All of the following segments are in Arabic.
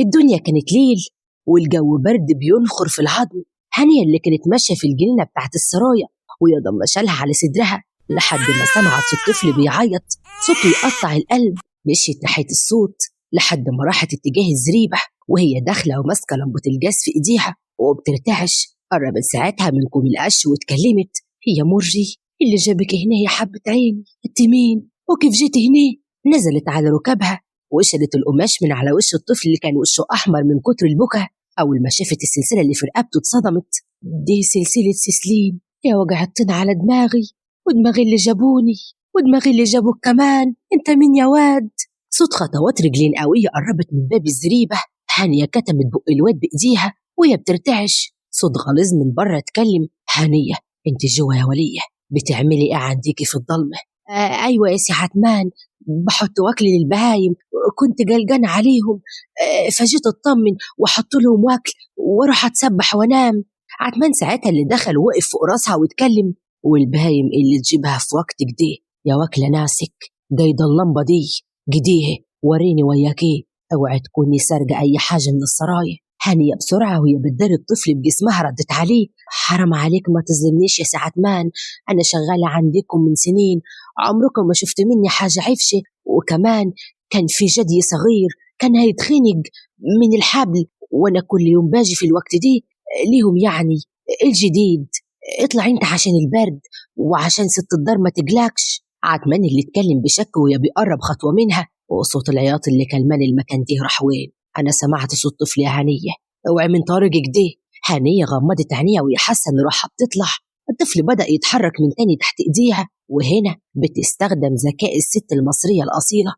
الدنيا كانت ليل والجو برد بينخر في العظم. هانية اللي كانت ماشية في الجنينة بتاعت السرايا وهي ضم شالها على صدرها لحد ما سمعت صوت طفل بيعيط، صوته يقطع القلب. مشيت ناحية الصوت لحد ما راحت اتجاه الزريبة وهي داخلة وماسكة لمبة الجاز في ايديها وبترتعش. قربت ساعتها من كوم القش واتكلمت: هي مرجي، اللي جابك هنا يا حبة عيني؟ انت مين وكيف جيت هنا؟ نزلت على ركبها وشلت القماش من على وش الطفل اللي كان وشه أحمر من كتر البكا. أول ما شافت السلسلة اللي في رقبته اتصدمت. دي سلسلة سسلين، يا وجع الطين على دماغي، ودماغي اللي جابوني، ودماغي اللي جابوك كمان. انت مين يا واد؟ صوت خطوات رجلين قوية قربت من باب الزريبة. هانية كتمت بق الواد بإيديها وهي بترتعش. صوت غليظ من بره اتكلم: هانية، انت جوا يا ولية، بتعملي ايه عنديكي في الضلمة؟ ايوه يا سي عتمان، بحط واكل للبهايم، كنت قلقان عليهم، فجيت اطمن واحط لهم واكل واروح اتسبح وانام. عتمان ساعتها اللي دخل وقف فوق راسها واتكلم: والبهايم اللي تجيبها في وقت كده يا واكله ناسك؟ جايده اللمبه دي جديه، وريني وياكيه، اوعي تكوني سارقه اي حاجه من السرايا. هانية بسرعه وهي بتداري الطفل بجسمها ردت عليه: حرام عليك ما تظلمنيش يا سي عتمان، انا شغاله عندكم من سنين، عمركم ما شفت مني حاجه عفشه، وكمان كان في جدي صغير كان هيتخنق من الحبل، وانا كل يوم باجي في الوقت دي ليهم يعني الجديد. اطلع انت عشان البرد وعشان ست الدار ما تقلقش. عتمان اللي اتكلم بشك ويا بيقرب خطوه منها، وصوت العياط اللي كلمان المكان ده راح وين؟ انا سمعت صوت طفل يا هنيه، اوعي من طريقك ده. هنيه غمضت عينيها وهي حاسه ان روحها بتطلع. الطفل بدأ يتحرك من تاني تحت ايديها، وهنا بتستخدم ذكاء الست المصريه الاصيله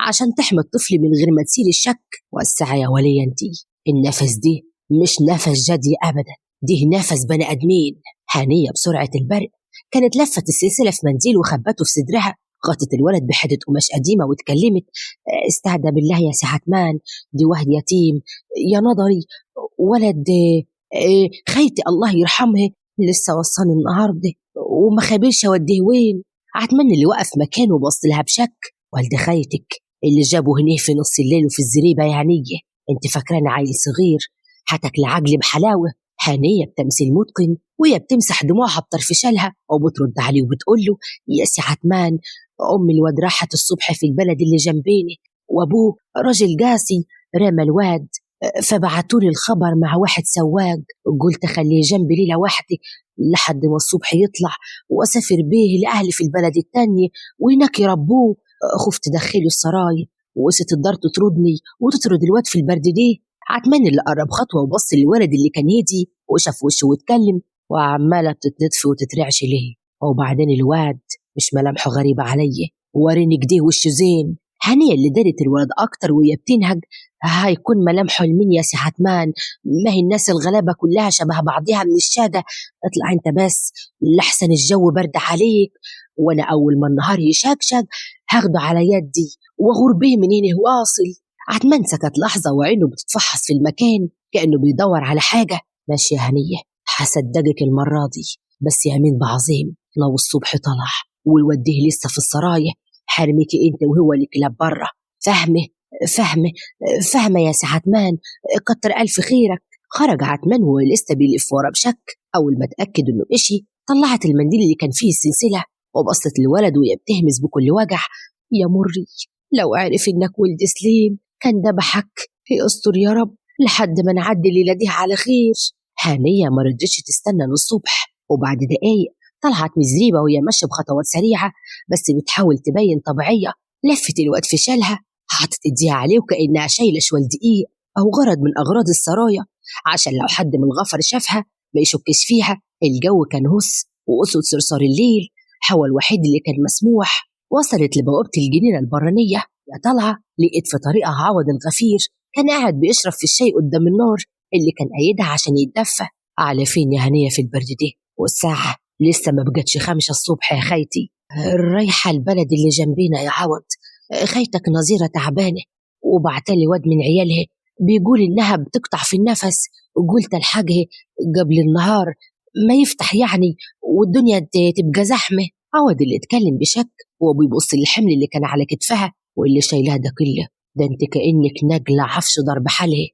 عشان تحمي الطفل من غير ما تثير الشك. وسع يا ولية انتي، النفس دي مش نفس جدي ابدا، دي نفس بني ادمين. هانية بسرعة البرق كانت لفت السلسلة في منديل وخبته في صدرها، غطت الولد بحدة قماش قديمة واتكلمت: استهدى بالله يا سي عتمان، دي واحد يتيم يا نظري، ولد خيتي الله يرحمها لسه وصاني النهارده وما خبرش اوديه وين. عتمان اللي وقف مكانه وبص لها بشك: والد خيتك اللي جابه هنا في نص الليل وفي الزريبة يعني؟ انت فاكراني عيل صغير هتاكل عجل بحلاوة؟ هانية بتمثيل متقن وهي بتمسح دموعها بطرف شالها وبترد عليه وبتقول له: يا سي عتمان، أمي الواد راحت الصبح في البلد اللي جنبيني، وأبوه راجل قاسي رمى الواد، فبعتولي الخبر مع واحد سواق، قلت خليه جنبي ليلة واحدة لحد ما الصبح يطلع وأسافر بيه لأهلي في البلد التانية وهناك يربوه. خفت دخله السراي وست الدار تطردني وتطرد الواد في البرد دي. عتمان اللي قرب خطوة وبص للولد اللي كان يدي وشاف وشه واتكلم: وعمالة بتتنطفي وتترعش ليه؟ وبعدين الواد مش ملامحه غريبة عليا، وريني كده وشه زين. هانية اللي دارت الولد أكتر وهي بتنهج: هيكون ملامحه لمين يا سي عتمان؟ ما هي الناس الغلابة كلها شبه بعضها من الشادة، اطلع انت بس لحسن الجو برد عليك، وانا أول ما النهار يشاكشك هاخده على يدي وغور بيه من هنا واصل. عتمان سكت لحظة وعينه بتتفحص في المكان كأنه بيدور على حاجة. ماشي يا هنية، هصدقك المرة دي، بس يمين بعظيم لو الصبح طلع والوده لسه في السرايا حرميكي انت وهو الكلاب برا. فهمه فهمه فهمه يا سي عتمان، كتر ألف خيرك. خرج عتمان وهو لسه بيلف ورا بشك. أول ما اتأكد إنه مشي طلعت المنديل اللي كان فيه السلسلة وبصت للولد وهي بتهمس بكل وجع: يا مري، لو عرف إنك ولد سليم كان ذبحك، يستر يا رب لحد ما نعدي الليلة دي على خير. هانية ما رضتش تستنى للصبح، وبعد دقايق طلعت من الزريبة وهي ماشية بخطوات سريعة بس بتحاول تبين طبيعية. لفت الوقت في شالها، حطت ايديها عليه وكأنها شايلة شوال دقيق أو غرض من أغراض السرايا عشان لو حد من الغفر شافها ما يشكش فيها. الجو كان هس وأسود صرصار الليل هو الوحيد اللي كان مسموح. وصلت لبوابة الجنينة البرانية، يا طالعة لقيت في طريقها عوض الغفير كان قاعد بيشرب في الشاي قدام النار اللي كان قايدها عشان يتدفى. على فين يا هنية في البرد دي والساعة لسه ما بقتش 5 الصبح يا خيتي؟ رايحة البلد اللي جنبينا يا عوض، خيتك نظيرة تعبانة وبعتلي واد من عيالها بيقول إنها بتقطع في النفس، وقلت الحاجه قبل النهار ما يفتح يعني والدنيا تبقى زحمة. عوض اللي اتكلم بشك وبيبص للحمل اللي كان على كتفها واللي شايلها ده كله ده انت كأنك نجلة عفش ضرب حالها.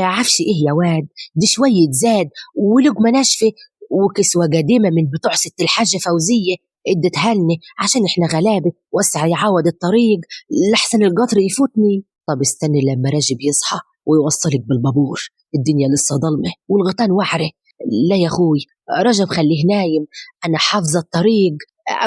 عفش ايه يا واد، دي شوية زاد ولقمة ناشفة وكسوة قديمة من بتوع ست الحاجة فوزية اديتها لنا عشان احنا غلابة، وسع يعوض الطريق لحسن القطر يفوتني. طب استني لما راجب يصحى ويوصلك بالبابور، الدنيا لسه ضلمة والغيطان وعرة. لا يا اخوي، رجب خليه نايم، انا حافظة الطريق،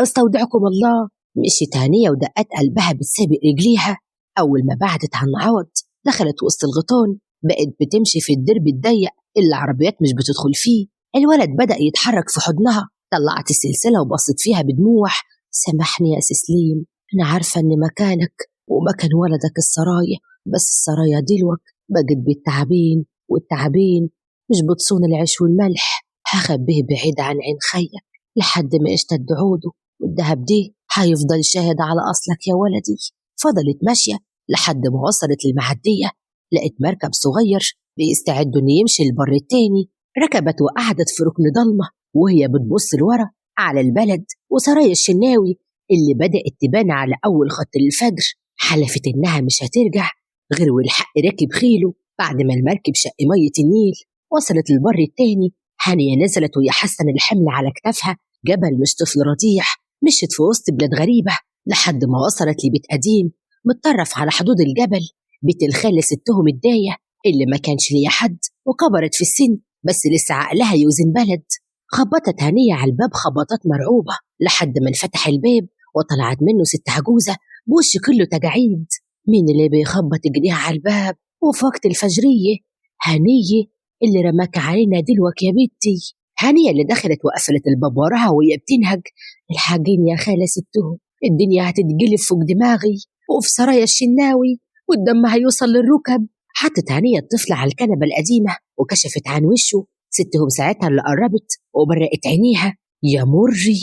استودعكم الله. مشيت هنية ودقات قلبها بتسابق رجليها. اول ما بعدت عن عوض دخلت وسط الغيطان، بقت بتمشي في الدرب الضيق اللي العربيات مش بتدخل فيه. الولد بدأ يتحرك في حضنها، طلعت السلسلة وبصت فيها بدموع. سامحني يا سسليم، أنا عارفة إن مكانك ومكان ولدك السرايا، بس السرايا دلوك بقت بالتعبين، والتعبين مش بتصون العيش والملح. هخبيه بعيد عن عين خيك لحد ما يشتد عوده، والدهب دي هيفضل شاهد على أصلك يا ولدي. فضلت ماشية لحد ما وصلت للمعدية، لقيت مركب صغير بيستعد إنه يمشي البر التاني. ركبت وقعدت في ركن ضلمة وهي بتبص لورا على البلد وسرايا الشناوي اللي بدأت تبان على أول خط الفجر. حلفت إنها مش هترجع غير والحق ركب خيله. بعد ما المركب شق مية النيل وصلت البر التاني، هانية نزلت وهي حاسة إن الحمل على كتافها جبل مش طفل رضيع. مشت في وسط بلاد غريبة لحد ما وصلت لبيت قديم متطرف على حدود الجبل، بيت الخالة ستهم الداية اللي ما كانش ليها حد وكبرت في السن بس لسه عقلها يوزن بلد. خبطت هنية على الباب خبطات مرعوبة لحد ما انفتح الباب وطلعت منه ست عجوزة بوش كله تجاعيد. مين اللي بيخبط اجريها على الباب وفي وقت الفجرية؟ هنية اللي رماك علينا دلوك يا بنتي. هنية اللي دخلت وقفلت الباب وراها وهي بتنهج. الحاجين يا خالة ستهم، الدنيا هتتقلب فوق دماغي وفي سرايا الشناوي والدم هيوصل للركب. حطت هنية الطفل على الكنبة القديمة وكشفت عن وشه. ستهم ساعتها اللي قربت وبرقت عينيها. يا مري،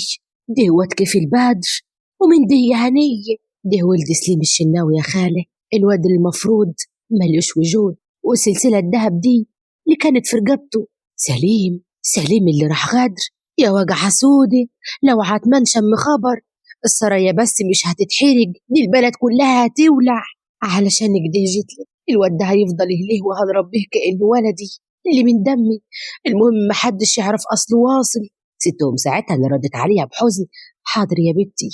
ده واد كيف البدر، ومن ده يا هنية؟ ده ولد سليم الشناوي يا خالة، الواد المفروض ملوش وجود، والسلسلة الذهب دي اللي كانت في رقبته سليم. سليم اللي راح غدر. يا وجع سودة، لو عتمان شم خبر السرايا بس مش هتتحرق، دي البلد كلها هتولع. علشان كده جيتلك، الواد ده هيفضل يهليه وهضرب به كأنه ولدي اللي من دمي. المهم محدش يعرف أصله واصل. ستهم ساعتها اللي ردت عليها بحزن، حاضر يا بنتي،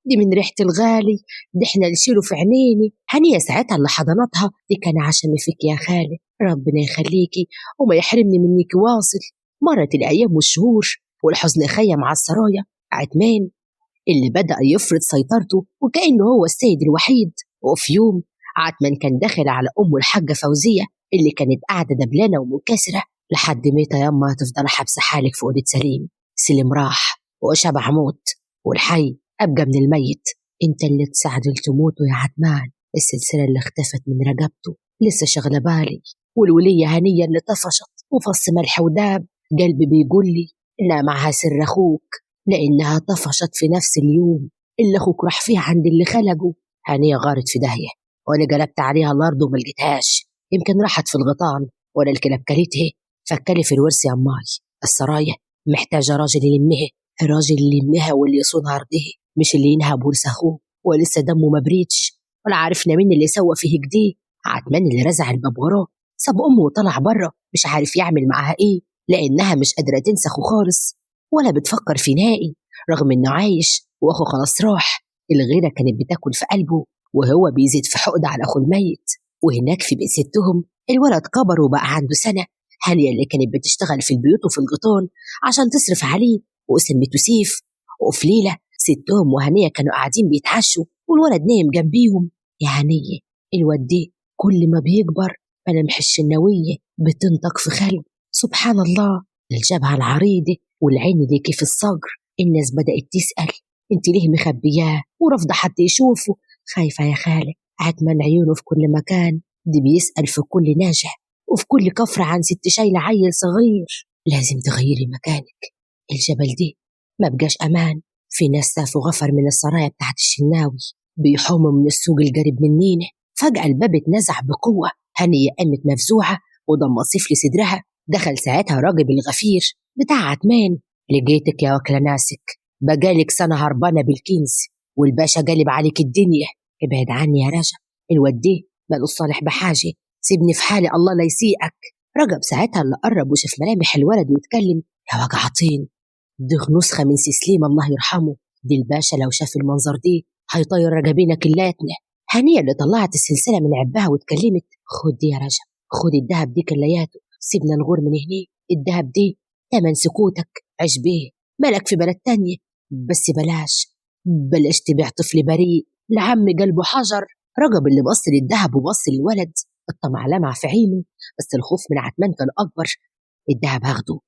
دي من ريحة الغالي، دي احنا نشيله في عينيني. هنية ساعتها اللي حضنتها، دي كان عشمي فيك يا خالي، ربنا يخليكي وما يحرمني منك واصل. مرت الأيام والشهور والحزن خيم على السرايا. عتمان اللي بدأ يفرض سيطرته وكأنه هو السيد الوحيد. وفي يوم عتمان كان داخل على أمه الحاجة فوزية اللي كانت قاعدة دبلانة ومنكسرة. لحد متى يما هتفضل حابسة حالك في أوضة سليم؟ سليم راح وشبع موت، والحي أبقى من الميت. انت اللي تساعده تموته يا عتمان. السلسلة اللي اختفت من رقبته لسه شغلة بالي، والولية هنية اللي طفشت وفص ملح وداب. قلبي بيقول لي إنها معها سر أخوك، لأنها طفشت في نفس اليوم اللي أخوك راح فيه عند اللي خلقه. هنية غارت في داهية وأنا قلبت عليها الأرض وما لقيتهاش. يمكن راحت في الغيطان ولا الكلاب كلتها. فكلي في الورث يا أماي، السرايا محتاجة راجل يلمها، الراجل اللي يلمها واللي يصون عرضها، مش اللي ينهب ورث أخوه ولسه دمه ما بريتش ولا عارفنا مين اللي سوى فيه كده. عتمان اللي رزع الباب وراه ساب أمه وطلع بره مش عارف يعمل معاها إيه، لأنها مش قادرة تنسى أخوه خالص ولا بتفكر في نهائي، رغم إنه عايش وأخوه خلاص راح. الغيرة كانت بتاكل في قلبه وهو بيزيد في حقد على أخوه الميت. وهناك في بيت ستهم الولد كبر وبقى عنده سنة. هانية اللي كانت بتشتغل في البيوت وفي الغيطان عشان تصرف عليه وسمته سيف. وفي ليلة ستهم وهنية كانوا قاعدين بيتعشوا والولد نايم جنبيهم. يا هنية، الواد ده كل ما بيكبر ملامح الشناوية بتنطق في خلقه. سبحان الله، الجبهة العريضة والعين دي كيف الصقر. الناس بدأت تسأل انت ليه مخبياه ورافضة حد يشوفه؟ خايفة يا خالة، عتمان عيونه في كل مكان، دي بيسأل في كل ناجح وفي كل كفر عن ست شايلة عيل صغير. لازم تغيري مكانك، الجبل دي ما بقاش أمان. في ناس سافوا غفر من السرايا بتاعت الشناوي بيحوموا من السوق القريب منينا. فجأة الباب اتنزع بقوة. هنية قامت مفزوعة وضم صيف لصدرها. دخل ساعتها راجب الغفير بتاع عتمان. لقيتك يا واكلة ناسك، بقالك سنة هربانة بالكنز والباشا قلب عليك الدنيا. ابعد عني يا رجب، الواد ده ماله الصالح بحاجة، سيبني في حالي الله لا يسيئك. رجب ساعتها اللي قرب وشاف ملامح الولد ويتكلم: يا وجع طين، دي نسخة من سي سليم الله يرحمه، دي الباشا لو شاف المنظر دي هيطير رجبينا كلاتنا. هنية اللي طلعت السلسلة من عبها واتكلمت: خد دي يا رجب، خد الدهب دي كلياته، سيبنا نغور من هنا، الدهب دي تمن سكوتك، عيش بيه، مالك في بلد تانية، بس بلاش تبيع طفل بريء لعم قلبه حجر. رجب اللي بص للدهب وبص للولد، الطمع لمع في عينه، بس الخوف من عتمان كان أكبر. الدهب هاخده،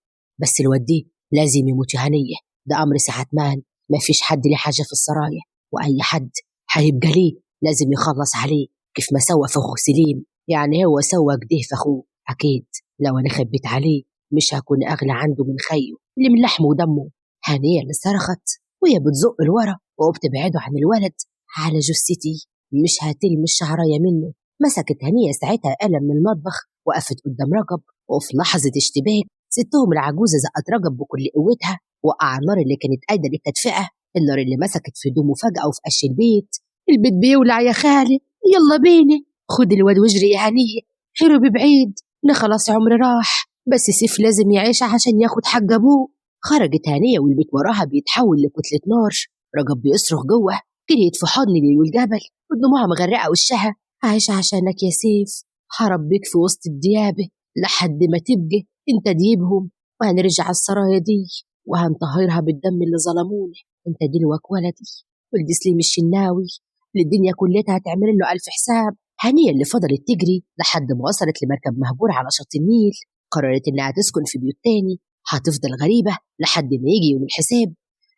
بس الواد دي لازم يموت يا هنية، ده أمر سي عتمان، ما فيش حد ليه حاجة في السرايا، وأي حد هيبقى ليه لازم يخلص عليه كيف ما سوى في أخوه سليم. يعني هو سوى كده في أخوه، أكيد لو أنا خبيت عليه مش هكون أغلى عنده من خيه اللي من لحمه ودمه. هنية اللي صرخت وهي بتزق لورا وبتبعده عن الولد: على جثتي مش هتلمس شعرايه منه. مسكت هنية ساعتها قلم من المطبخ، وقفت قدام رجب، وفي لحظة اشتباك ستهم العجوزة زقت رجب بكل قوتها، وقع النار اللي كانت قايدة للتدفئة، النار اللي مسكت في دومه فجأة وفي قش البيت. البيت بيولع يا خالي، يلا بينا، خد الواد واجري يا هنية، هرب بعيد، خلاص عمر راح، بس سيف لازم يعيش عشان ياخد حق أبوه. خرجت هنية والبيت وراها بيتحول لكتلة نار. رجب بيصرخ جوه، كرهت في حضن ليل والجبل، ودموعها مغرقة وشها: عايش عشانك يا سيف، هربيك في وسط الديابة لحد ما تبقى انت ديبهم، وهنرجع السرايا دي وهنطهرها بالدم اللي ظلموني. انت دلوك ولدي، ولد سليم الشناوي، اللي الدنيا كلها هتعمل له ألف حساب. هنية اللي فضلت تجري لحد ما وصلت لمركب مهجور على شط النيل، قررت انها تسكن في بيوت تاني، هتفضل غريبة لحد ما يجي يوم الحساب.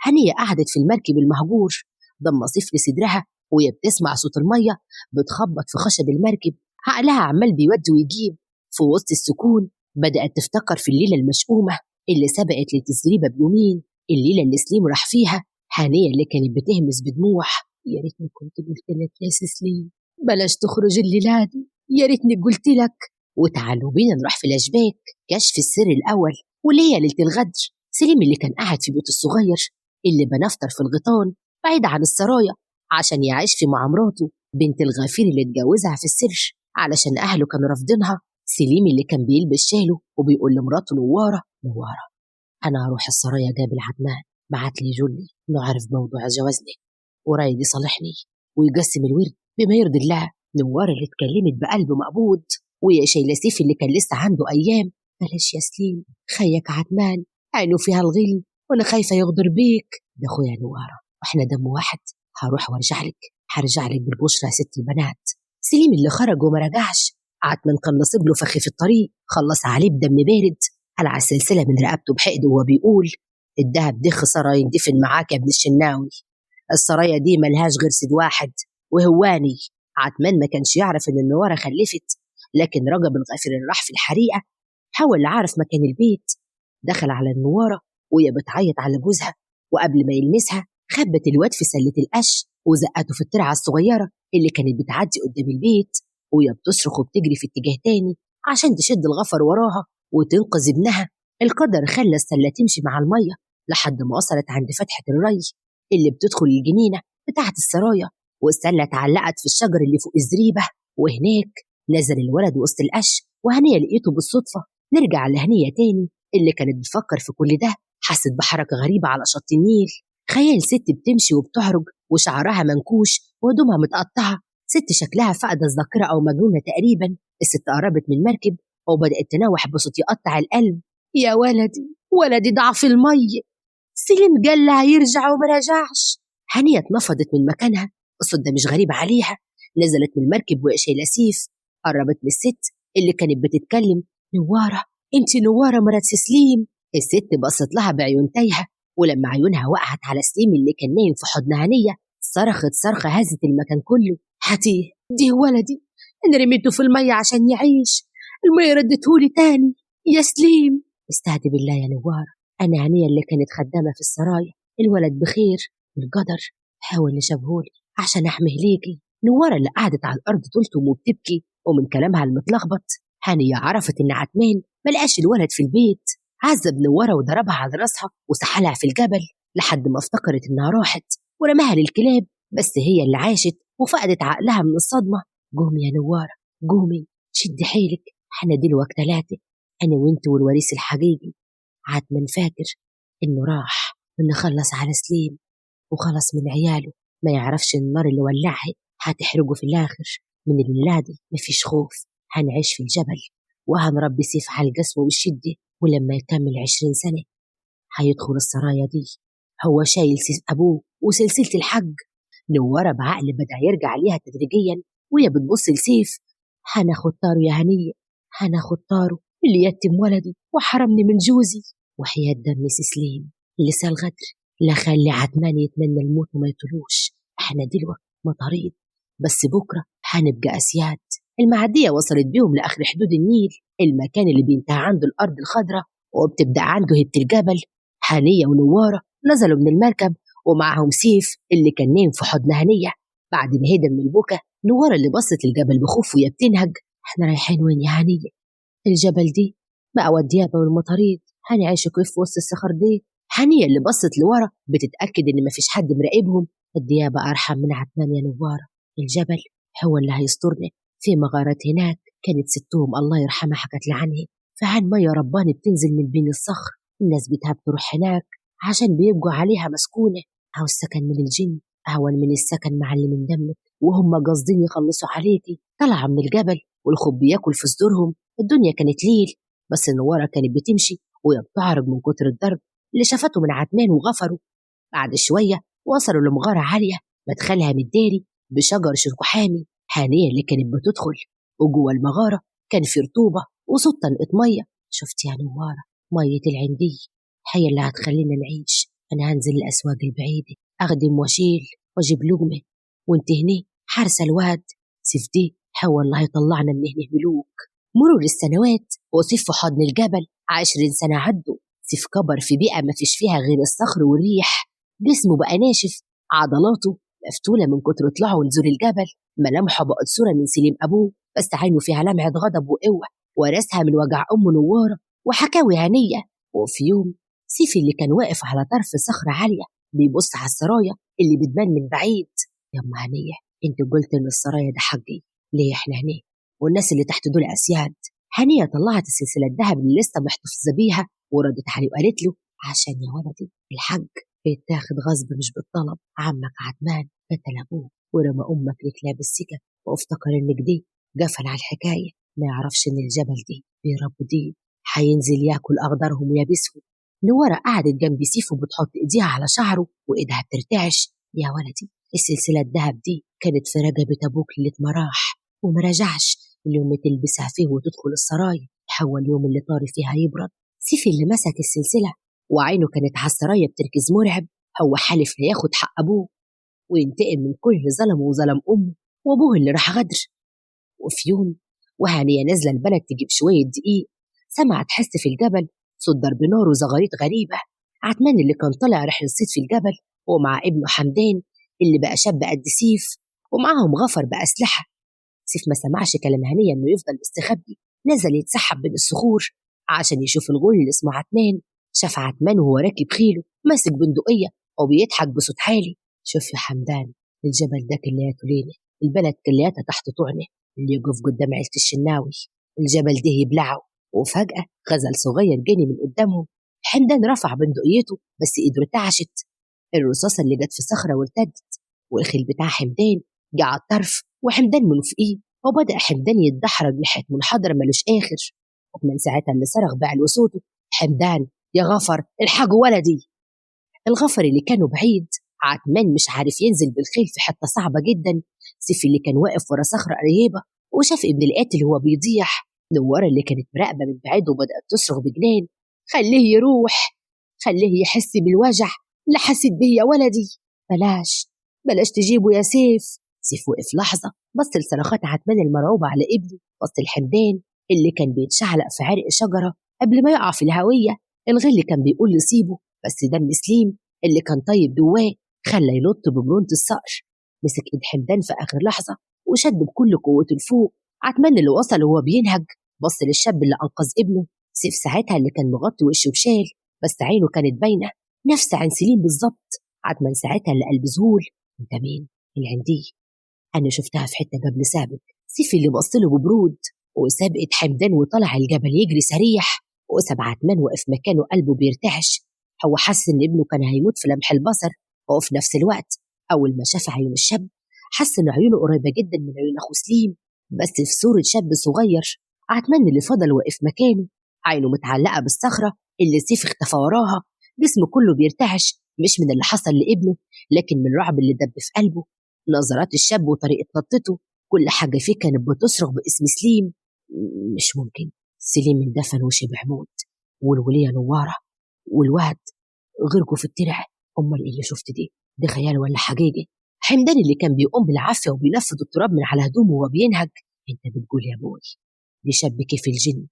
هنية قعدت في المركب المهجور، ضم صيف لصدرها وهي بتسمع صوت المية بتخبط في خشب المركب، عقلها عمال بيودي ويجيب. في وسط السكون بدأت تفتكر في الليلة المشؤومة اللي سبقت لتسريبة بيومين، الليلة اللي سليم راح فيها. هانية اللي كانت بتهمس بدموع: يا ريتني كنت قلت لك يا سليم بلاش تخرج الليلة دي، يا ريتني قلت لك. وتعالوا بينا نروح في الأشباك كشف السر الأول. وليه ليلة الغدر سليم اللي كان قاعد في بيت الصغير اللي بنفطر في الغيطان بعيد عن السرايا عشان يعيش في مع مراته بنت الغفير اللي اتجوزها في السر علشان أهله كانوا رافضينها. سليم اللي كان بيلبس شاله وبيقول لمراته: نوارة أنا هروح السرايا جاب العدنان، بعت لي جولي نعرف موضوع جوازنا، ورايد يصالحني ويقسم الورد بما يرضي الله. نوارة اللي اتكلمت بقلب مقبوض ويا شايلة سيف اللي كان لسه عنده أيام: بلاش يا سليم، خيك عدنان عينه فيها الغل وأنا خايفة يغدر بيك. ده أخويا نوارة وإحنا دم واحد، هروح هرجع لك بالبشرى يا ست البنات. سليم اللي خرج وما رجعش، عتمان كان نصيب له فخ في الطريق، خلص عليه بدم بارد، قلع السلسلة من رقبته بحقد وهو بيقول: الدهب دي خسارة يندفن معاك يا ابن الشناوي، السرايا دي ملهاش غير سيد واحد وهواني. عتمان ما كانش يعرف ان النوارة خلفت، لكن رجب الغافر اللي راح في الحريقة هو اللي عارف مكان البيت. دخل على النوارة وهي بتعيط على جوزها، وقبل ما يلمسها خبت الواد في سلة القش وزقته في الترعة الصغيرة اللي كانت بتعدي قدام البيت، وهي بتصرخ وبتجري في اتجاه تاني عشان تشد الغفر وراها وتنقذ ابنها. القدر خلى السلة تمشي مع المية لحد ما وصلت عند فتحة الري اللي بتدخل الجنينة بتاعت السرايا، والسلة اتعلقت في الشجر اللي فوق الزريبة. وهناك نزل الولد وسط القش، وهنية لقيته بالصدفة. نرجع لهنية تاني اللي كانت بتفكر في كل ده، حست بحركة غريبة على شط النيل، خيال ست بتمشي وبتعرج وشعرها منكوش وهدومها متقطعة، ست شكلها فقد الذاكرة أو مجنونة تقريبا. الست قربت من المركب وبدأت تنوح بصوت يقطع القلب: يا ولدي ضاع في المية، سليم قال لها يرجع وما رجعش. هنية اتنفضت من مكانها، الصوت ده مش غريب عليها، نزلت من المركب وشايلة سيف، قربت من الست اللي كانت بتتكلم: نوارة، انت نوارة مرات سليم. الست بصت لها بعيون تايهة، ولما عيونها وقعت على سليم اللي كان نايم في حضن هنية صرخت صرخة هزت المكان كله: حتيه، دي ولدي، انا رميته في المية عشان يعيش، المية ردتهولي تاني، يا سليم. استهدي بالله يا نوارة، أنا هنية اللي كانت خدامة في السرايا، الولد بخير، القدر حاول نشبهولي عشان أحميه ليكي. نوارة اللي قعدت على الأرض تلتم وبتبكي، ومن كلامها المتلخبط هنية عرفت إن عتمان ملقاش الولد في البيت. عذب نوارة وضربها على راسها وسحلها في الجبل لحد ما افتكرت إنها راحت ورماها للكلاب، بس هي اللي عاشت وفقدت عقلها من الصدمة. قومي يا نوارة، قومي شدي حيلك، احنا دلوقتي 3، أنا وانت والوريث الحقيقي. عاتمن فاكر إنه راح نخلص على سليم وخلص من عياله، ما يعرفش النار اللي ولعها هتحرقه في الآخر. من الليلة دي مفيش خوف، هنعيش في الجبل وهنربي سيف على القسوة والشدة، ولما يكمل 20 سنة هيدخل السرايا دي هو شايل سيف أبوه وسلسلة الحج. نوارة بعقل بدأ يرجع ليها تدريجيا وهي بتبص لسيف. هناخد طاره يا هنية، هناخد طاره اللي يتم ولدي وحرمني من جوزي، وحياة دم سليم لسه الغدر لا خلي عتمان يتمنى الموت وما يطلوش. احنا دلوقتي مطاريد، بس بكرة هنبقى أسياد. المعدية وصلت بيهم لآخر حدود النيل، المكان اللي بينتهي عنده الأرض الخضراء وبتبدأ عنده هبة الجبل. هنية ونوارة نزلوا من المركب ومعهم سيف اللي كان نايم في حضن هنية. بعد ما هدى من البكا، نوارة اللي بصت الجبل بخوف وهي بتنهج. احنا رايحين وين يا هنية؟ الجبل دي بقى وديابة والمطاريد، هنعيشوا كيف في وسط الصخر دي؟ هنية اللي بصت لورا بتتأكد إن مفيش حد مراقبهم. الديابة أرحم من عتمان يا نوارة، الجبل هو اللي هيسترنا. في مغارات هناك كانت ستهم الله يرحمها حكت لي عنها، فعن مية رباني بتنزل من بين الصخر، الناس بتهاب تروح هناك عشان بيبقوا عليها مسكونة. أو السكن من الجن أهون من السكن مع اللي من دمك، وهم قاصدين يخلصوا عليكي. طلع من الجبل والخب بياكل في صدورهم. الدنيا كانت ليل، بس نوارة كانت بتمشي وهي بتعرج من كتر الضرب اللي شافته من عتمان وغفروا. بعد شوية وصلوا لمغارة عالية مدخلها متداري بشجر شركحامي. هانية اللي كانت بتدخل، وجوه المغارة كان في رطوبة وصوت طنقة مية. شفت يا نوارة؟ مية العندي هي اللي هتخلينا نعيش. أنا هنزل الأسواق البعيدة أخدم وأشيل وأجيب لقمة، وانت هني حارسة الواد. سيف دي هو اللي هيطلعنا من هنا ملوك. مرور السنوات وسيف في حضن الجبل 20 سنة عدوا. سيف كبر في بيئة ما فيش فيها غير الصخر والريح، جسمه بقى ناشف، عضلاته مفتولة من كتر طلوعه ونزول الجبل، ملامحه بقت صورة من سليم أبوه، بس عينه فيها لمعة غضب وقوة ورثها من وجع أمه نوارة وحكاوي هنية. وفي يوم سيف اللي كان واقف على طرف صخرة عالية بيبص على السرايا اللي بتبان من بعيد. يما هنية، انت قلت ان السرايا ده حقي، ليه احنا هنا والناس اللي تحت دول أسياد؟ هنية طلعت السلسلة الذهب اللي لسه محتفظة بيها وردت عليه وقالت له عشان يا ولدي الحق بيتاخد غصب مش بالطلب. عمك عدمان قتل أبوه ورمى أمك لكلاب السكة، وافتكر إنك دي قفل على الحكاية، ما يعرفش إن الجبل دي بيرب دي هينزل ياكل أخضرهم ويابسهم. نورة قعدت جنب سيف وبتحط إيديها على شعره وإيدها بترتعش. يا ولدي السلسلة الذهب دي كانت في رقبة أبوك اللي اتمراح وما رجعش. اليوم اللي تلبسها فيه وتدخل السرايا حول اليوم اللي طاري فيها يبرد. سيف اللي مسك السلسلة وعينه كانت على السرايا بتركز مرعب، هو حلف لا ياخد حق أبوه وينتقم من كل اللي ظلمه وظلم أمه وأبوه اللي راح غدر. وفي يوم وهانية نازلة البلد تجيب شوية دقيق، سمعت حس في الجبل صوت ضرب نار وزغاريت غريبة. عتمان اللي كان طالع رحلة صيد في الجبل ومع ابنه حمدان اللي بقى شاب قد سيف ومعهم غفر بأسلحة. سيف ما سمعش كلام هنية إنه يفضل مستخبي، نزل يتسحب بين الصخور عشان يشوف الغول اللي اسمه عتمان. شاف عتمان وهو راكب خيله ماسك بندقية وبيضحك بصوت عالي. شوف يا حمدان، الجبل ده كلياته لينا، البلد كلياتها تحت طعنه، اللي يقف قدام عيلة الشناوي الجبل ده يبلعه. وفجأة غزل صغير جاني من قدامهم. حمدان رفع بندقيته بس ايده ارتعشت، الرصاصة اللي جت في صخرة وارتدت، والخيل بتاع حمدان جه على الطرف وحمدان منه في ايه، وبدأ حمدان يتدحرج ناحية منحدر ملوش آخر. ومن ساعتها اللي صرخ بعلو صوته حمدان يا غفر الحاج ولدي. الغفر اللي كانوا بعيد عتمان مش عارف ينزل بالخيل في حتة صعبة جدا. سيف اللي كان واقف ورا صخرة قريبة وشاف ابن القاتل وهو بيضيح. نوارة اللي كانت مراقبة من بعيد وبدأت تصرخ بجنان خليه يروح، خليه يحس بالوجع اللي حسيت بيه يا ولدي، بلاش تجيبه يا سيف. سيف وقف لحظة بص لصرخات عتمان المرعوبة على ابنه، بص الحمدان اللي كان بيتشعلق في عرق شجرة قبل ما يقع في الهوية. الغل كان بيقول يسيبه بس دم سليم اللي كان طيب جواه خلى ينط بمرونة الصقر. مسك ايد حمدان في آخر لحظة وشد بكل قوته لفوق. عتمان اللي وصل وهو بينهج بص للشاب اللي أنقذ ابنه. سيف ساعتها اللي كان مغطي وشه بشال بس عينه كانت باينة نفس عين سليم بالظبط. عتمان ساعتها اللي قلب ذهول انت مين؟ العندي، أنا شفتها في حتة قبل سابق سيف اللي بصله ببرود وسابقة حمدان وطلع الجبل يجري سريح، وساب عتمان واقف مكانه قلبه بيرتعش. هو حس إن ابنه كان هيموت في لمح البصر، وفي نفس الوقت أول ما شاف عيون الشاب حس إن عيونه قريبة جدا من عيون أخو سليم، بس في صورة شاب صغير. عتمان اللي فضل واقف مكانه عينه متعلقة بالصخرة اللي سيف اختفى وراها، جسمه كله بيرتعش، مش من اللي حصل لابنه لكن من الرعب اللي دب في قلبه. نظرات الشاب وطريقة نطته كل حاجة فيه كانت بتصرخ باسم سليم. مش ممكن، سليم اندفن وشبه موت، والولية نوارة، والواد غرقوا في الترع. أمال إيه اللي شفت دي خيال ولا حقيقي؟ حمدان اللي كان بيقوم بالعافية وبينفض التراب من على هدومه وهو بينهج. انت بتقول يا بوي دي شاب كيف الجن؟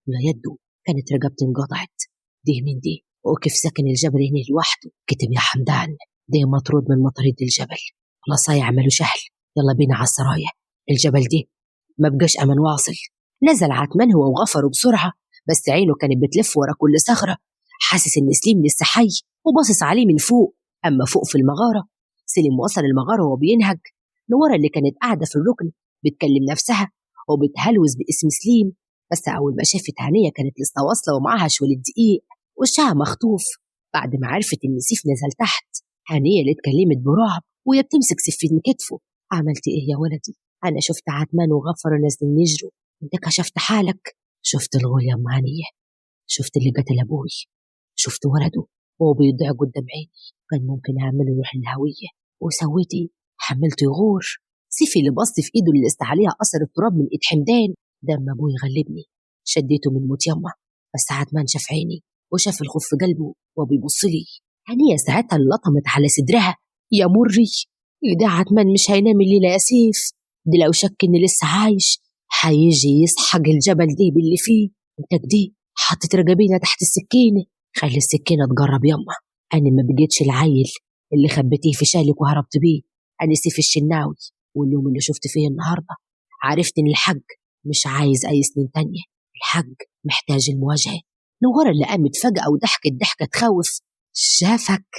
لا يده كانت رقبته انقطعت. دي مين دي؟ وكيف سكن الجبل هنا لوحده؟ كتب يا حمدان ده مطرود من مطاريد الجبل. الله صايع عملوا شهل، يلا بينا على السرايا، الجبل دي ما بقاش أمن واصل. نزل عتمان هو وغفره بسرعة، بس عينه كانت بتلف ورا كل صخرة، حاسس إن سليم لسه حي وباصص عليه من فوق. أما فوق في المغارة، سليم وصل المغارة وهو بينهج. نورة اللي كانت قاعدة في الركن بتكلم نفسها وبتهلوس باسم سليم، بس أول ما شافت هنية كانت لسه واصلة ومعاها شوية دقيق، وشها مخطوف. بعد ما عرفت إن سيف نزل تحت، هنية اللي اتكلمت برعب وهي بتمسك سيف من كتفه. عملت إيه يا ولدي؟ أنا شفت عتمان وغفر نازلين يجروا، أنت كشفت حالك. شفت الغول يا أم هنية، شفت اللي قتل أبوي، شفت ولده وهو بيضيع قدام عيني، كان ممكن أعمله يروح الهوية. وسويت إيه؟ حملته يغور. سيفي اللي بص في إيده اللي لسه عليها أثر التراب من إيد حمدان. دم أبوي غلبني، شديته من موت يمه، بس عتمان شاف عيني وشاف الخوف في قلبه وبيبص لي. هنية ساعتها اللي لطمت على صدرها. يا مري، ده عتمان مش هينام الليلة يا سيف، دي لو شك إني لسه عايش هيجي يسحق الجبل دي باللي فيه. انت كده حطت رجبينا تحت السكينة، خلي السكينة تجرب يما. أنا ما بقيتش العيل اللي خبيتيه في شالك وهربت بيه، أنا سيف الشناوي، واليوم اللي شفت فيه النهاردة عرفت إن الحج مش عايز أي سنين تانية، الحج محتاج المواجهة. نورة اللي قامت فجأة وضحكت ضحكة تخوف. شافك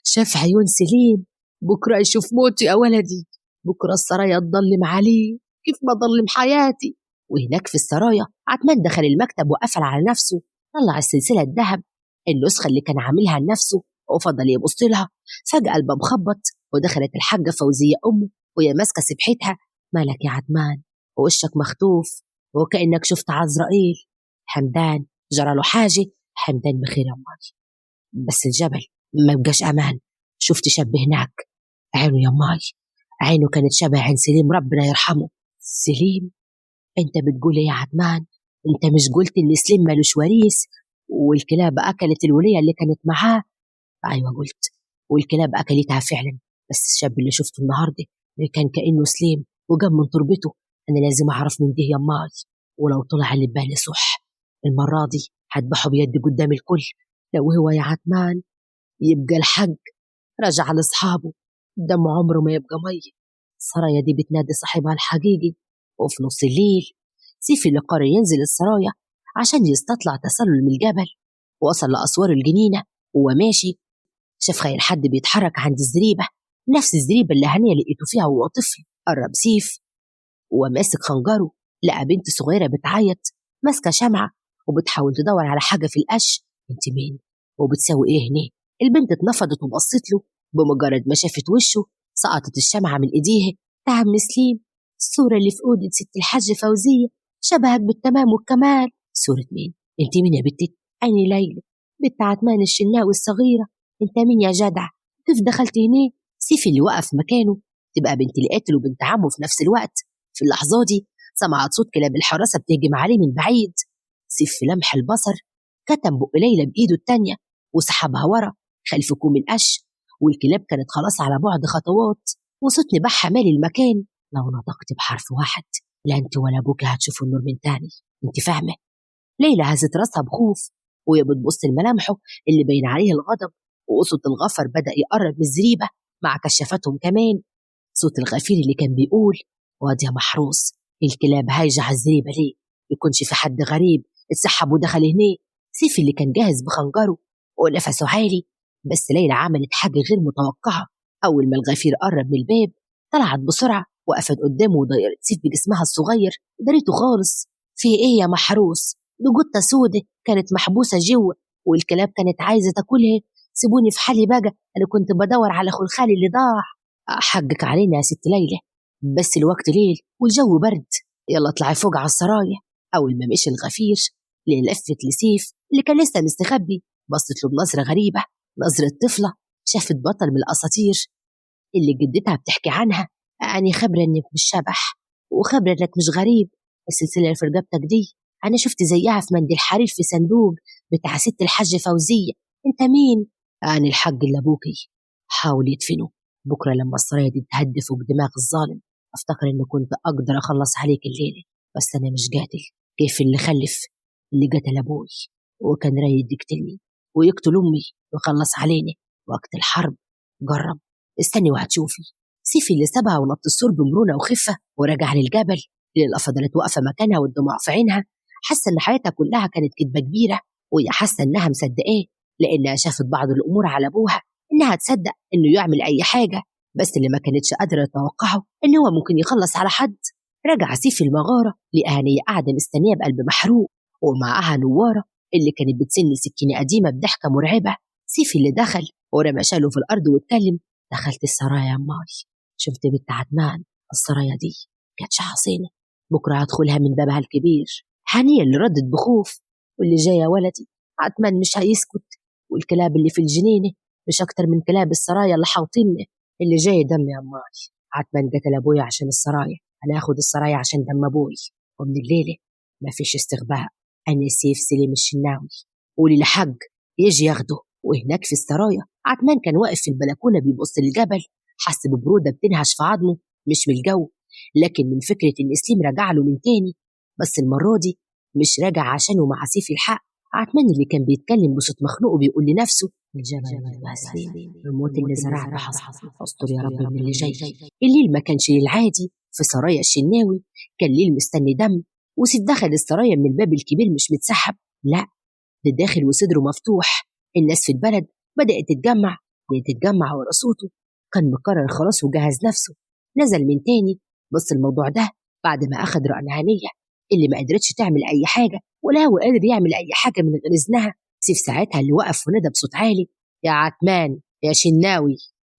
شاف عيون سليم، بكرة يشوف موتي يا ولدي، بكرة السرايا تضلم عليه كيف ما ضلم حياتي. وهناك في السرايا عتمان دخل المكتب وقفل على نفسه، طلع السلسلة الذهب النسخة اللي كان عاملها لنفسه وفضل يبص لها. فجأة الباب خبط ودخلت الحاجة فوزية أمه وهي ماسكة سبحتها. مالك يا عتمان ووشك مخطوف وكأنك شفت عزرائيل؟ حمدان جرى له حاجة؟ حمدان بخير يا أمي، بس الجبل ما بقاش أمان. شفت شاب هناك عينه يا ماي، عينه كانت شبه عين سليم ربنا يرحمه. سليم؟ انت بتقول ايه يا عدمان؟ انت مش قلت ان سليم مالوش وريث والكلاب اكلت الولية اللي كانت معاه؟ ايوه قلت، والكلاب اكلتها فعلا، بس الشاب اللي شفته النهارده كان كانه سليم وقام من تربته. انا لازم اعرف من ده يا ماي، ولو طلع اللي ببالي صح المره دي هذبحه بيدي قدام الكل. لو هو يا عدمان يبقى الحق رجع لاصحابه، دم عمره ما يبقى ميت. السرايا دي بتنادي صاحبها الحقيقي. وفي نص الليل سيف اللي قرر ينزل السرايا عشان يستطلع تسلل من الجبل وصل لأسوار الجنينة. وهو ماشي شاف خيال حد بيتحرك عند الزريبة، نفس الزريبة اللي هنية لقيته فيها وهو طفل. قرب سيف وماسك خنجره، لقى بنت صغيرة بتعيط ماسكة شمعة وبتحاول تدور على حاجة في القش. انت مين وبتسوي ايه هنا؟ البنت اتنفضت وبصت له، بمجرد ما شافت وشه سقطت الشمعة من ايديها. تعب سليم، الصورة اللي في أوضة ست الحاج فوزية شبهك بالتمام والكمال. صورة مين؟ انت مين يا بنتي؟ عيني ليلى بنت عتمان الشناوي الصغيرة. انت مين يا جدع؟ كيف دخلت هنا؟ سيف اللي وقف مكانه تبقى بنت القاتل وبنت عمه في نفس الوقت. في اللحظة دي سمعت صوت كلاب الحراسة بتهجم عليه من بعيد. سيف في لمح البصر كتم بق ليلى بإيده التانية وسحبها ورا خلف كوم القش، والكلاب كانت خلاص على بعد خطوات، وصوت نباحها مالي المكان. لو نطقت بحرف واحد لا انت ولا ابوك هتشوفوا النور من تاني، انت فاهمة؟ ليلى هزت راسها بخوف وهي بتبص لملامحه اللي باين عليه الغضب، وصوت الغفر بدأ يقرب من الزريبة مع كشافتهم كمان. صوت الغفير اللي كان بيقول واد يا محروس الكلاب هايجة على الزريبة ليه؟ يكونش في حد غريب اتسحب ودخل هنا. سيف اللي كان جاهز بخنجره ونفسه عالي، بس ليلى عملت حاجة غير متوقعة. أول ما الغفير قرب من الباب طلعت بسرعة وقفت قدامه ودايرت سيف بجسمها الصغير. دريته خالص. في ايه يا محروس؟ دي جتة سودة كانت محبوسة جوه والكلاب كانت عايزة تاكلها. سيبوني في حالي بقى، انا كنت بدور على اخو الخالي اللي ضاع. حقك علينا يا ست ليلى، بس الوقت ليل والجو برد. يلا اطلعي فوق على السرايا. اول ما مشي الغفير لفت لسيف اللي كان لسه مستخبي، بصت له بنظرة غريبة، نظرة طفلة شافت بطل من الأساطير اللي جدتها بتحكي عنها. أنا خبرة إنك مش شبح، وخبرة إنك مش غريب. السلسلة اللي في رقبتك دي أنا شفت زيها في منديل حرير في صندوق بتاع ست الحاجة فوزية. أنت مين؟ أنا الحاج اللي أبوكي حاول يدفنه. بكرة لما السرايا دي تهدف فوق دماغ الظالم أفتكر إني كنت أقدر أخلص عليك الليلة. بس أنا مش قاتل كيف اللي خلف اللي قتل أبوي وكان رايد يقتلني ويقتل أمي ويخلص علينا. وقت الحرب جرب، استني وهتشوفي. سيفي اللي سابها ونط السور بمرونة وخفة ورجع للجبل. ليلى فضلت واقفة مكانها والدموع في عينها، حاسة إن حياتها كلها كانت كدبة كبيرة، وهي حاسة إنها مصدقاه لأنها شافت بعض الأمور على أبوها إنها تصدق إنه يعمل أي حاجة. بس اللي ما كانتش قادرة تتوقعه إن هو ممكن يخلص على حد. رجع سيفي المغارة لقاها هي قاعدة مستنية بقلب محروق ومعاها نوارة اللي كانت بتسن سكينة قديمة بضحكة مرعبة. سيفي اللي دخل ورمى شاله في الأرض واتكلم. دخلت السرايا يا ماي، شفت بنت عدنان. السرايا دي كانتش حصينة، بكرة هدخلها من بابها الكبير. حنية اللي ردت بخوف. واللي جاي يا ولدي عتمان مش هيسكت، والكلاب اللي في الجنينة مش أكتر من كلاب السرايا اللي حاطيننا. اللي جاي دم يا ماي. عتمان قتل أبويا عشان السرايا، أنا هاخد السرايا عشان دم أبوي. ومن الليلة ما فيش استغباء. أنا سيف سليم الشناوي، واللي لحق يجي ياخده. وهناك في السرايا عتمان كان واقف في البلكونة بيبص للجبل، حس ببرودة بتنهش في عظمه، مش من الجو لكن من فكرة إن سليم رجع له من تاني. بس المرة دي مش راجع عشانه مع سيف الحق. عتمان اللي كان بيتكلم بصوت مخنوق وبيقول لنفسه: الجبل يا سليم، الموت اللي زرعته حصل، استر يا رب من اللي جاي. الليل ما كانش ليل عادي في سرايا الشناوي، كان ليل مستني دم. وسيف دخل السرايا من الباب الكبير مش متسحب، لا ده داخل وصدره مفتوح. الناس في البلد بدأت تتجمع ورا صوته. كان مقرر خلاص وجهز نفسه. نزل من تاني، بص الموضوع ده بعد ما أخد رأن هنية اللي ما قدرتش تعمل أي حاجة ولا هو قادر يعمل أي حاجة من غير إذنها. سيف ساعتها اللي وقف وندى بصوت عالي: يا عتمان يا شناوي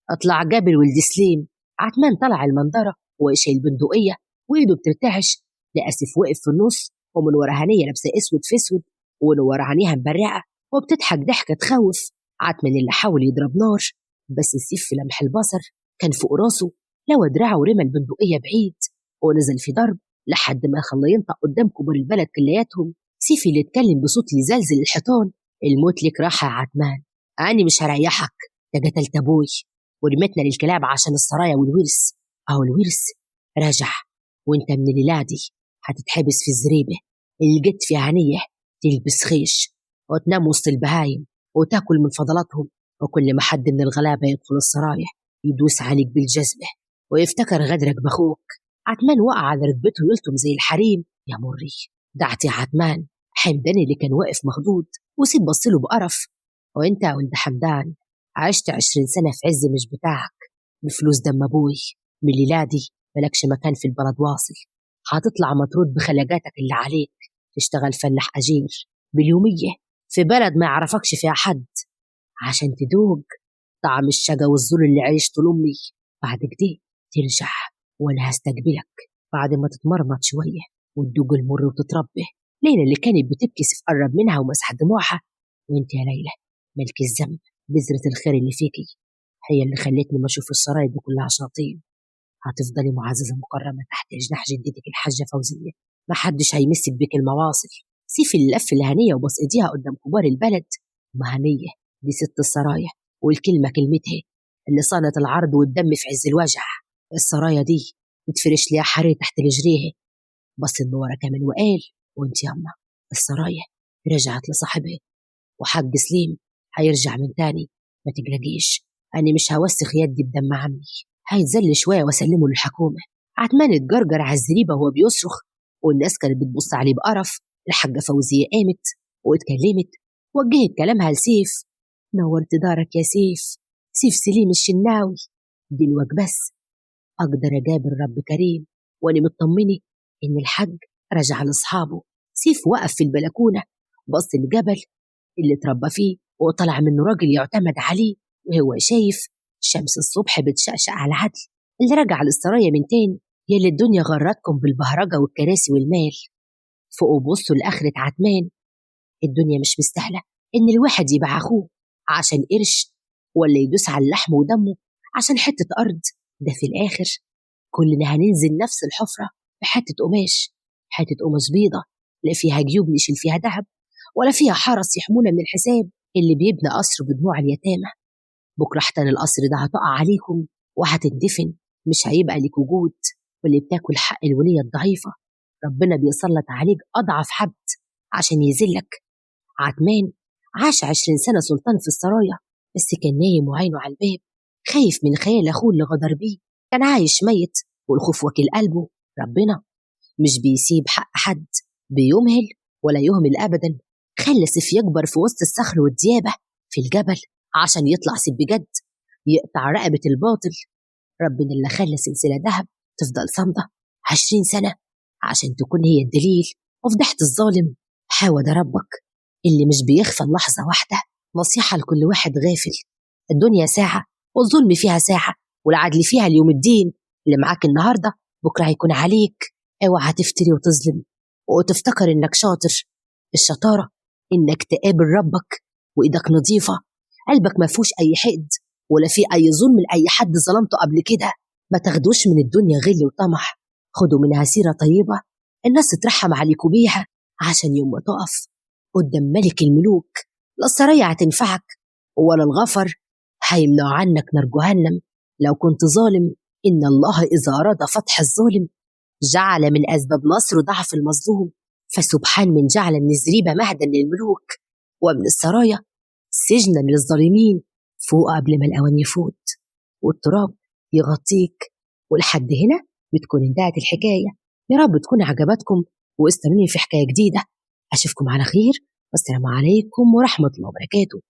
اطلع جابر ولد سليم. عتمان طلع المنظرة وشايل البندقية وإيده بترتعش. لقى سيف وقف في النص ومن ورا هنية لابسة أسود في أسود ومن ورا عينيها مبرقة وبتضحك ضحكة تخوف. عتمان اللي حاول يضرب نار بس سيف في لمح البصر كان فوق راسه، لوى دراعه ورمى البندقية بعيد ونزل في ضرب لحد ما خلى ينطق قدام كبار البلد كلياتهم. سيفي اللي اتكلم بصوت يزلزل الحيطان: الموت لك راحة يا عتمان، أنا مش هريحك. ده قتلت أبوي ورمتنا للكلاب عشان السرايا والورث. أهو الورث راجع، وانت من الليلة دي هتتحبس في الزريبة اللي جت في عينيه، تلبس خيش وتنام وسط البهايم وتاكل من فضلاتهم. وكل ما حد من الغلابة يدخل السرايا يدوس عليك بالجزمة ويفتكر غدرك بأخوك. عتمان وقع على ركبته يلطم زي الحريم. يا مري دعت يا عتمان. حمدان اللي كان واقف مخضوض وسيب بصله بقرف: وانت يا ولد حمدان عشت 20 سنة في عز مش بتاعك بفلوس دم أبوي. من الليلة دي ملكش مكان في البلد واصل، هتطلع مطرود بخلاجاتك اللي عليك تشتغل فلاح أجير باليومية في بلد ما يعرفكش فيها حد عشان تدوق طعم الشقا والذل اللي عيشت لأمي. بعد كده ترجع وأنا هستقبلك بعد ما تتمرمط شوية وتدوق المر وتتربى. ليلى اللي كانت بتبكي سيف قرب منها ومسح دموعها: وانت يا ليلى ملك الذنب، بذرة الخير اللي فيكي هي اللي خلتني ما اشوف السرايا دي كلها شياطين. هتفضلي معززة مكرمة تحت جناح جدتك الحاجة فوزية، ما حدش هيمسك بك المواصل. سيف اللي لف لهنية وبص ايديها قدام كبار البلد: ما هنية دي ست السرايا والكلمة كلمتها اللي صانت العرض والدم في عز الوجع. السرايا دي تفرش ليها حرير تحت رجليها. بص النورة كمان وقال: وانت يما السرايا رجعت لصاحبها وحق سليم هيرجع من تاني، ما تقلقيش، أنا مش هوسخ يدي بدم عمي، هيتذل شوية واسلمه للحكومة. عتمان اتجرجر على الزريبة وهو بيصرخ والناس كانت بتبص عليه بقرف. الحاجة فوزية قامت واتكلمت وجهت كلامها لسيف: نورت دارك يا سيف، سيف سليم الشناوي. دلوقتي بس أقدر أجابر رب كريم وأنا مطمنة إن الحج رجع لأصحابه. سيف وقف في البلكونة، بص الجبل اللي اتربى فيه وطلع منه راجل يعتمد عليه، وهو شايف شمس الصبح بتشقشق على العدل اللي رجع للسرايا من تاني. يلي الدنيا غرتكم بالبهرجة والكراسي والمال. فوقوا بصوا لآخرة عتمان. الدنيا مش مستاهلة إن الواحد يبيع أخوه عشان قرش، ولا يدوس على اللحم ودمه عشان حتة أرض. ده في الآخر كلنا هننزل نفس الحفرة بحتة قماش، حتة قماش بيضة لا فيها جيوب نشيل فيها دهب، ولا فيها حرس يحمونا من الحساب اللي بيبنى قصر بدموع اليتامى. بكرة حتى القصر ده هتقع عليكم وهتندفن، مش هيبقى لك وجود. واللي بتاكل حق الولية الضعيفة ربنا بيسلط عليك أضعف حد عشان يذلك. عتمان عاش 20 سنة سلطان في السرايا، بس كان نايم وعينه على الباب، خايف من خيال أخوه اللي غدر بيه. كان عايش ميت والخوف واكل قلبه. ربنا مش بيسيب حق حد، بيمهل ولا يهمل أبدا. خلى سيف يكبر في وسط الصخر والديابة في الجبل عشان يطلع سيف بجد يقطع رقبة الباطل. ربنا اللي خلى سلسلة ذهب تفضل صامدة 20 سنة عشان تكون هي الدليل وفضحة الظالم. حاول ربك اللي مش بيخفى لحظة واحدة. نصيحة لكل واحد غافل، الدنيا ساعة والظلم فيها ساعة، والعدل فيها اليوم الدين. اللي معاك النهاردة بكرة هيكون عليك. اوعى تفتري وتظلم وتفتكر انك شاطر. الشطارة انك تقابل ربك وايدك نظيفة، قلبك ما فيهوش اي حقد ولا في اي ظلم لاي حد ظلمته قبل كده. ما تاخدوش من الدنيا غل وطمح، خدوا منها سيرة طيبة الناس تترحم عليكوا بيها، عشان يوم ما تقف قدام ملك الملوك لا السرايا هتنفعك ولا الغفر هيمنع عنك نار جهنم. لو كنت ظالم إن الله إذا أراد فتح الظالم جعل من أسباب نصر ضعف المظلوم. فسبحان من جعل من الزريبة مهدا للملوك ومن السرايا سجنا للظالمين. فوق قبل ما الأوان يفوت والتراب يغطيك. ولحد هنا بتكون انتهت الحكاية. يا رب تكون عجبتكم واستنوني في حكاية جديدة. أشوفكم على خير، والسلام عليكم ورحمة الله وبركاته.